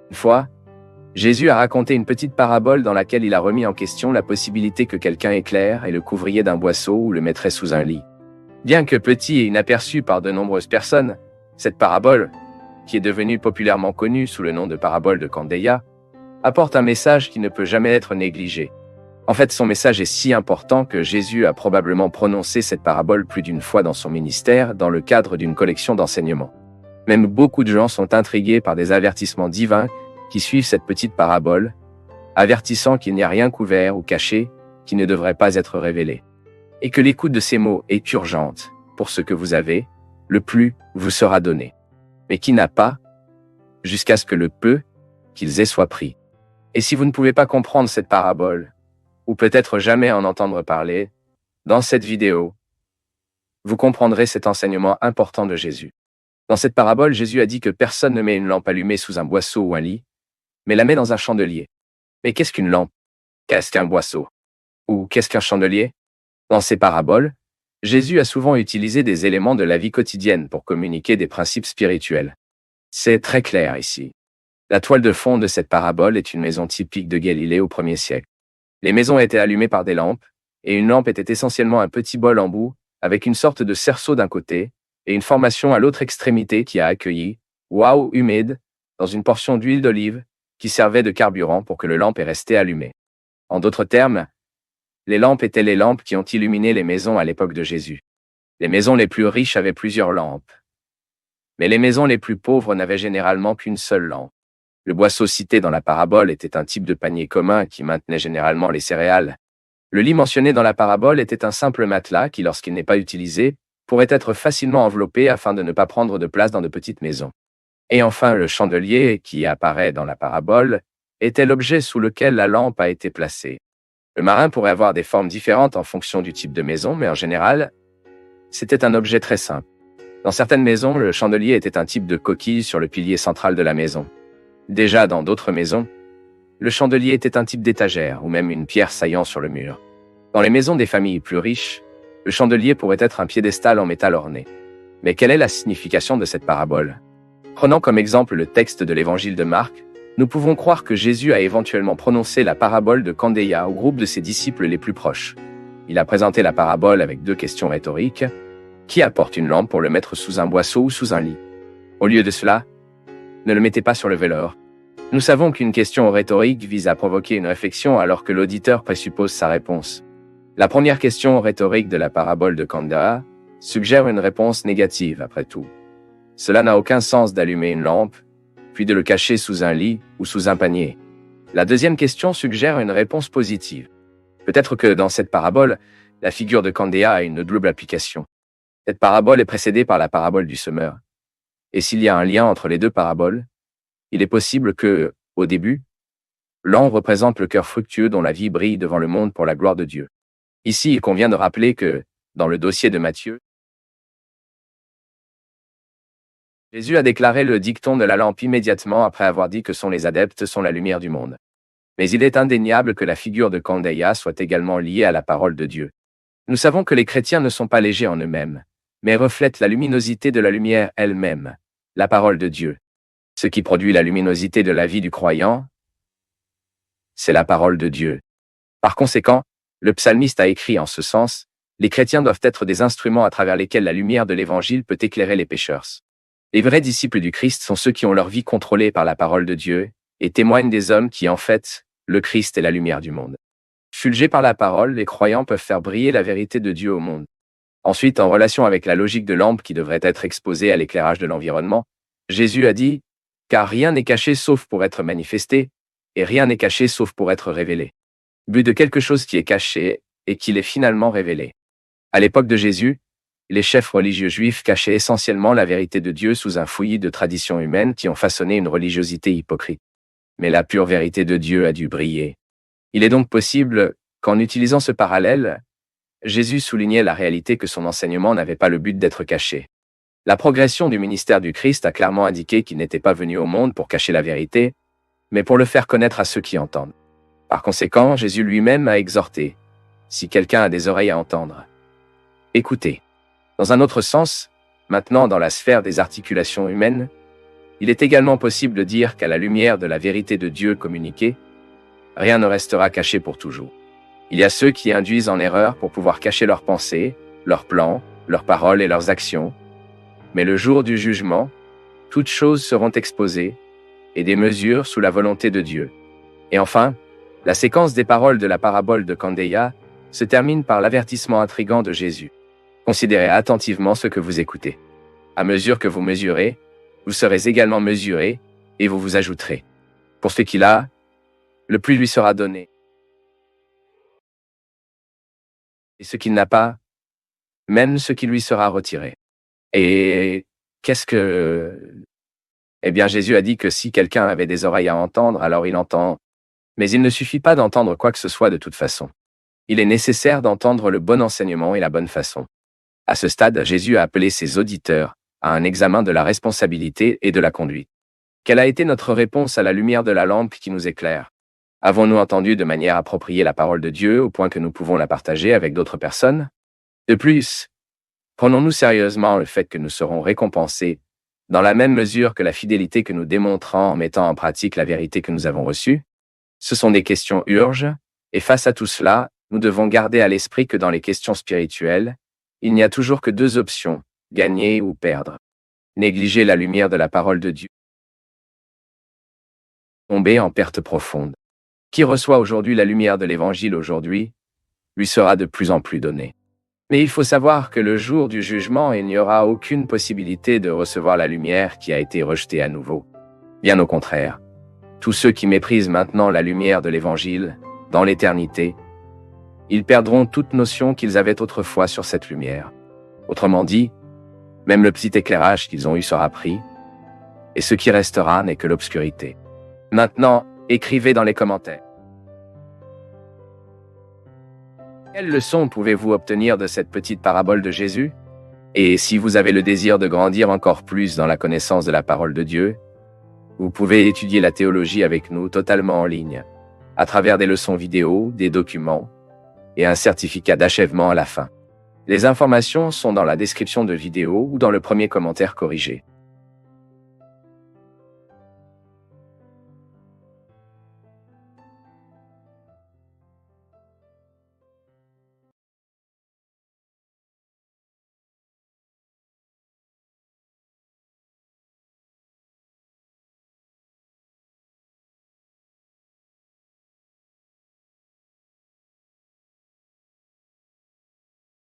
Une fois, Jésus a raconté une petite parabole dans laquelle il a remis en question la possibilité que quelqu'un éclaire et le couvrier d'un boisseau ou le mettrait sous un lit. Bien que petit et inaperçu par de nombreuses personnes, cette parabole, qui est devenue populairement connue sous le nom de parabole de Candeia, apporte un message qui ne peut jamais être négligé. En fait, son message est si important que Jésus a probablement prononcé cette parabole plus d'une fois dans son ministère dans le cadre d'une collection d'enseignements. Même beaucoup de gens sont intrigués par des avertissements divins qui suivent cette petite parabole, avertissant qu'il n'y a rien couvert ou caché qui ne devrait pas être révélé. Et que l'écoute de ces mots est urgente. Pour ce que vous avez, le plus vous sera donné. Mais qui n'a pas, jusqu'à ce que le peu qu'ils aient soit pris. Et si vous ne pouvez pas comprendre cette parabole, ou peut-être jamais en entendre parler, dans cette vidéo, vous comprendrez cet enseignement important de Jésus. Dans cette parabole, Jésus a dit que personne ne met une lampe allumée sous un boisseau ou un lit, mais la met dans un chandelier. Mais qu'est-ce qu'une lampe? Qu'est-ce qu'un boisseau? Ou qu'est-ce qu'un chandelier? Dans ces paraboles, Jésus a souvent utilisé des éléments de la vie quotidienne pour communiquer des principes spirituels. C'est très clair ici. La toile de fond de cette parabole est une maison typique de Galilée au 1er siècle. Les maisons étaient allumées par des lampes, et une lampe était essentiellement un petit bol en bout, avec une sorte de cerceau d'un côté, et une formation à l'autre extrémité qui a accueilli, waouh humide, dans une portion d'huile d'olive, qui servait de carburant pour que le lampe est resté allumé. En d'autres termes, les lampes étaient les lampes qui ont illuminé les maisons à l'époque de Jésus. Les maisons les plus riches avaient plusieurs lampes. Mais les maisons les plus pauvres n'avaient généralement qu'une seule lampe. Le boisseau cité dans la parabole était un type de panier commun qui maintenait généralement les céréales. Le lit mentionné dans la parabole était un simple matelas qui, lorsqu'il n'est pas utilisé, pourrait être facilement enveloppé afin de ne pas prendre de place dans de petites maisons. Et enfin, le chandelier, qui apparaît dans la parabole, était l'objet sous lequel la lampe a été placée. Le marin pourrait avoir des formes différentes en fonction du type de maison, mais en général, c'était un objet très simple. Dans certaines maisons, le chandelier était un type de coquille sur le pilier central de la maison. Déjà dans d'autres maisons, le chandelier était un type d'étagère ou même une pierre saillant sur le mur. Dans les maisons des familles plus riches, le chandelier pourrait être un piédestal en métal orné. Mais quelle est la signification de cette parabole? Prenant comme exemple le texte de l'évangile de Marc, nous pouvons croire que Jésus a éventuellement prononcé la parabole de Candeia au groupe de ses disciples les plus proches. Il a présenté la parabole avec 2 questions rhétoriques. Qui apporte une lampe pour le mettre sous un boisseau ou sous un lit? Au lieu de cela, ne le mettez pas sur le velours. Nous savons qu'une question rhétorique vise à provoquer une réflexion alors que l'auditeur présuppose sa réponse. La première question rhétorique de la parabole de Candeia suggère une réponse négative après tout. Cela n'a aucun sens d'allumer une lampe, puis de le cacher sous un lit ou sous un panier. La deuxième question suggère une réponse positive. Peut-être que dans cette parabole, la figure de Candeia a une double application. Cette parabole est précédée par la parabole du semeur. Et s'il y a un lien entre les 2 paraboles, il est possible que, au début, l'an représente le cœur fructueux dont la vie brille devant le monde pour la gloire de Dieu. Ici, il convient de rappeler que, dans le dossier de Matthieu, Jésus a déclaré le dicton de la lampe immédiatement après avoir dit que les adeptes sont la lumière du monde. Mais il est indéniable que la figure de Candeia soit également liée à la parole de Dieu. Nous savons que les chrétiens ne sont pas légers en eux-mêmes, mais reflètent la luminosité de la lumière elle-même, la parole de Dieu. Ce qui produit la luminosité de la vie du croyant, c'est la parole de Dieu. Par conséquent, le psalmiste a écrit en ce sens, « Les chrétiens doivent être des instruments à travers lesquels la lumière de l'Évangile peut éclairer les pécheurs. » Les vrais disciples du Christ sont ceux qui ont leur vie contrôlée par la parole de Dieu et témoignent des hommes qui, en fait, le Christ est la lumière du monde. Fulgés par la parole, les croyants peuvent faire briller la vérité de Dieu au monde. Ensuite, en relation avec la logique de lampe qui devrait être exposée à l'éclairage de l'environnement, Jésus a dit « Car rien n'est caché sauf pour être manifesté, et rien n'est caché sauf pour être révélé. » But de quelque chose qui est caché et qu'il est finalement révélé. À l'époque de Jésus, les chefs religieux juifs cachaient essentiellement la vérité de Dieu sous un fouillis de traditions humaines qui ont façonné une religiosité hypocrite. Mais la pure vérité de Dieu a dû briller. Il est donc possible qu'en utilisant ce parallèle, Jésus soulignait la réalité que son enseignement n'avait pas le but d'être caché. La progression du ministère du Christ a clairement indiqué qu'il n'était pas venu au monde pour cacher la vérité, mais pour le faire connaître à ceux qui entendent. Par conséquent, Jésus lui-même a exhorté « Si quelqu'un a des oreilles à entendre, écoutez ». Dans un autre sens, maintenant dans la sphère des articulations humaines, Il est également possible de dire qu'à la lumière de la vérité de Dieu communiquée, rien ne restera caché pour toujours. Il y a ceux qui induisent en erreur pour pouvoir cacher leurs pensées, leurs plans, leurs paroles et leurs actions. Mais le jour du jugement, toutes choses seront exposées, et des mesures sous la volonté de Dieu. Et enfin, la séquence des paroles de la parabole de Candeia se termine par l'avertissement intrigant de Jésus. Considérez attentivement ce que vous écoutez. À mesure que vous mesurez, vous serez également mesuré, et vous vous ajouterez. Pour ce qu'il a, le plus lui sera donné. Et ce qu'il n'a pas, même ce qui lui sera retiré. Et qu'est-ce que... Eh bien, Jésus a dit que si quelqu'un avait des oreilles à entendre, alors il entend. Mais il ne suffit pas d'entendre quoi que ce soit de toute façon. Il est nécessaire d'entendre le bon enseignement et la bonne façon. À ce stade, Jésus a appelé ses auditeurs à un examen de la responsabilité et de la conduite. Quelle a été notre réponse à la lumière de la lampe qui nous éclaire? Avons-nous entendu de manière appropriée la parole de Dieu au point que nous pouvons la partager avec d'autres personnes? De plus, prenons-nous sérieusement le fait que nous serons récompensés dans la même mesure que la fidélité que nous démontrons en mettant en pratique la vérité que nous avons reçue? Ce sont des questions urgentes, et face à tout cela, nous devons garder à l'esprit que dans les questions spirituelles, il n'y a toujours que deux options, gagner ou perdre. Négliger la lumière de la parole de Dieu. Tomber en perte profonde. Qui reçoit aujourd'hui la lumière de l'Évangile aujourd'hui, lui sera de plus en plus donnée. Mais il faut savoir que le jour du jugement, il n'y aura aucune possibilité de recevoir la lumière qui a été rejetée à nouveau. Bien au contraire. Tous ceux qui méprisent maintenant la lumière de l'Évangile, dans l'éternité, ils perdront toute notion qu'ils avaient autrefois sur cette lumière. Autrement dit, même le petit éclairage qu'ils ont eu sera pris, et ce qui restera n'est que l'obscurité. Maintenant, écrivez dans les commentaires. Quelle leçon pouvez-vous obtenir de cette petite parabole de Jésus? Et si vous avez le désir de grandir encore plus dans la connaissance de la parole de Dieu, vous pouvez étudier la théologie avec nous totalement en ligne, à travers des leçons vidéo, des documents et un certificat d'achèvement à la fin. Les informations sont dans la description de vidéo ou dans le premier commentaire corrigé.